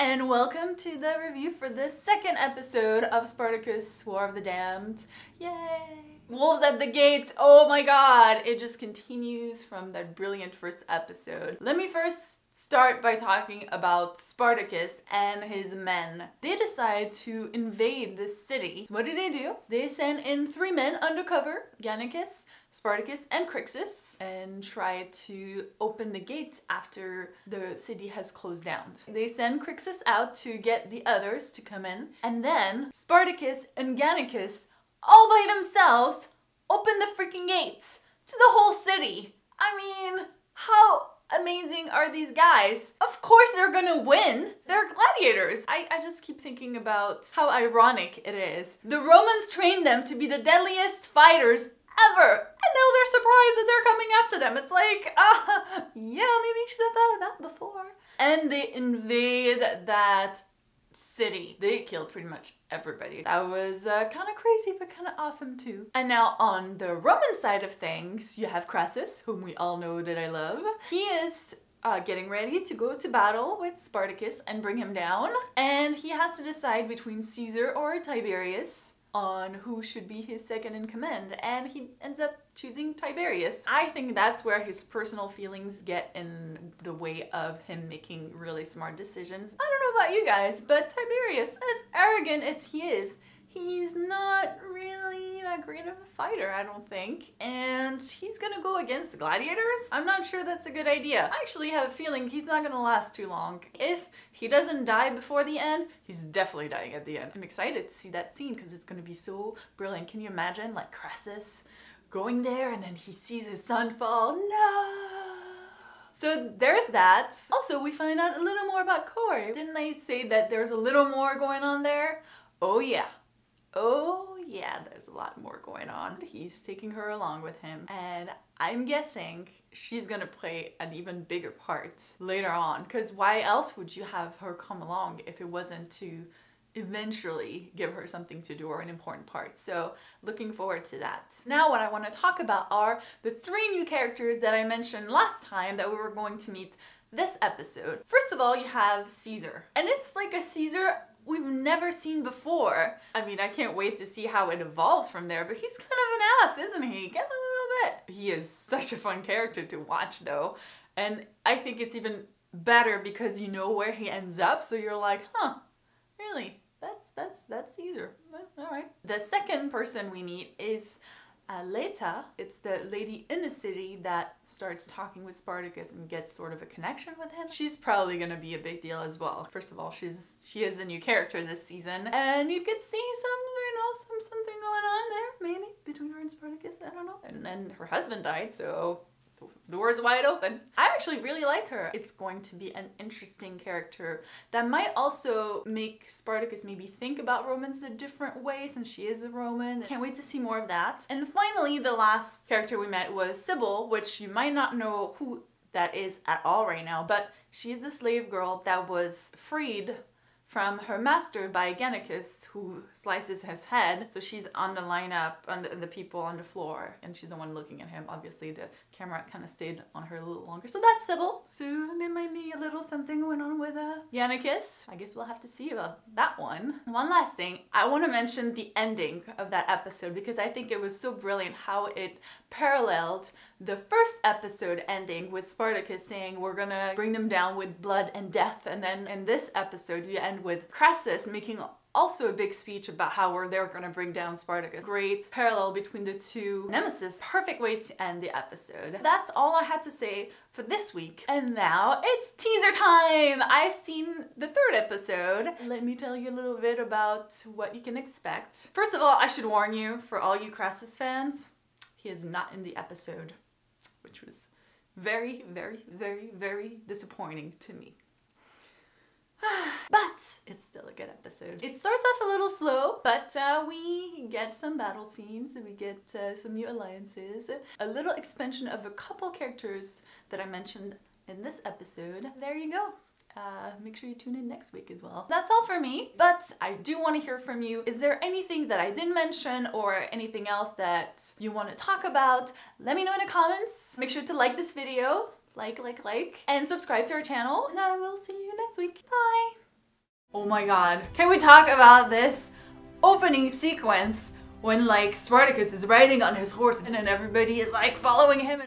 and welcome to the review for the second episode of Spartacus, War of the Damned. Yay! Wolves at the Gates, oh my god! It just continues from that brilliant first episode. Let me first start by talking about Spartacus and his men. They decide to invade this city. What did they do? They send in 3 men undercover, Gannicus, Spartacus, and Crassus, and try to open the gate after the city has closed down. They send Crassus out to get the others to come in, and then Spartacus and Gannicus, all by themselves, open the freaking gates to the whole city. I mean, how amazing are these guys? Of course they're gonna win. They're gladiators. I just keep thinking about how ironic it is. The Romans trained them to be the deadliest fighters ever, and now they're surprised that they're coming after them. It's like, yeah, maybe you should have thought of that before. And they invade that city. They killed pretty much everybody. That was kind of crazy, but kind of awesome too. And now on the Roman side of things, you have Crassus, whom we all know that I love. He is getting ready to go to battle with Spartacus and bring him down. And he has to decide between Caesar or Tiberius on who should be his second in command, and he ends up choosing Tiberius. I think that's where his personal feelings get in the way of him making really smart decisions. I don't know about you guys, but Tiberius, as arrogant as he is, he's not really that great of a fighter, I don't think. And he's gonna go against the gladiators? I'm not sure that's a good idea. I actually have a feeling he's not gonna last too long. If he doesn't die before the end, he's definitely dying at the end. I'm excited to see that scene because it's gonna be so brilliant. Can you imagine, like, Crassus going there and then he sees his son fall? No! So there's that. Also, we find out a little more about Corey. Didn't I say that there's a little more going on there? Oh yeah. Oh yeah, there's a lot more going on. He's taking her along with him, and I'm guessing she's gonna play an even bigger part later on, because why else would you have her come along if it wasn't to eventually give her something to do or an important part? So looking forward to that. Now what I want to talk about are the 3 new characters that I mentioned last time that we were going to meet this episode. First of all, you have Caesar, and it's like a Caesar we've never seen before. I mean, I can't wait to see how it evolves from there, but he's kind of an ass, isn't he? Get a little bit. He is such a fun character to watch though, and I think it's even better because you know where he ends up, so you're like, huh, really? That's Caesar. Well, all right. The second person we meet is Leta. It's the lady in the city that starts talking with Spartacus and gets sort of a connection with him. She's probably gonna be a big deal as well. First of all, she is a new character this season, and you could see something going on there, maybe between her and Spartacus. I don't know. And then her husband died, so the door's wide open. I actually really like her. It's going to be an interesting character that might also make Spartacus maybe think about Romans a different way since she is a Roman. Can't wait to see more of that. And finally, the last character we met was Sybil, which you might not know who that is at all right now, but she's the slave girl that was freed from her master by Gannicus, who slices his head. So she's on the lineup, on the people on the floor, and she's the one looking at him. Obviously, the camera kind of stayed on her a little longer. So that's Sybil. So there might be a little something going on with Gannicus. I guess we'll have to see about that one. One last thing, I want to mention the ending of that episode because I think it was so brilliant how it paralleled the first episode ending with Spartacus saying, we're gonna bring them down with blood and death. And then in this episode, you end with Crassus making also a big speech about how they're gonna bring down Spartacus. Great parallel between the two nemesis. Perfect way to end the episode. That's all I had to say for this week. And now it's teaser time! I've seen the 3rd episode. Let me tell you a little bit about what you can expect. First of all, I should warn you, for all you Crassus fans, he is not in the episode, which was very, very, very, very disappointing to me. But it's still a good episode. It starts off a little slow, but we get some battle scenes and we get some new alliances. A little expansion of a couple characters that I mentioned in this episode. There you go. Make sure you tune in next week as well. That's all for me, but I do want to hear from you. Is there anything that I didn't mention or anything else that you want to talk about? Let me know in the comments. Make sure to like this video. Like, and subscribe to our channel, and I will see you next week. Bye! Oh my god. Can we talk about this opening sequence when like Spartacus is riding on his horse and then everybody is like following him?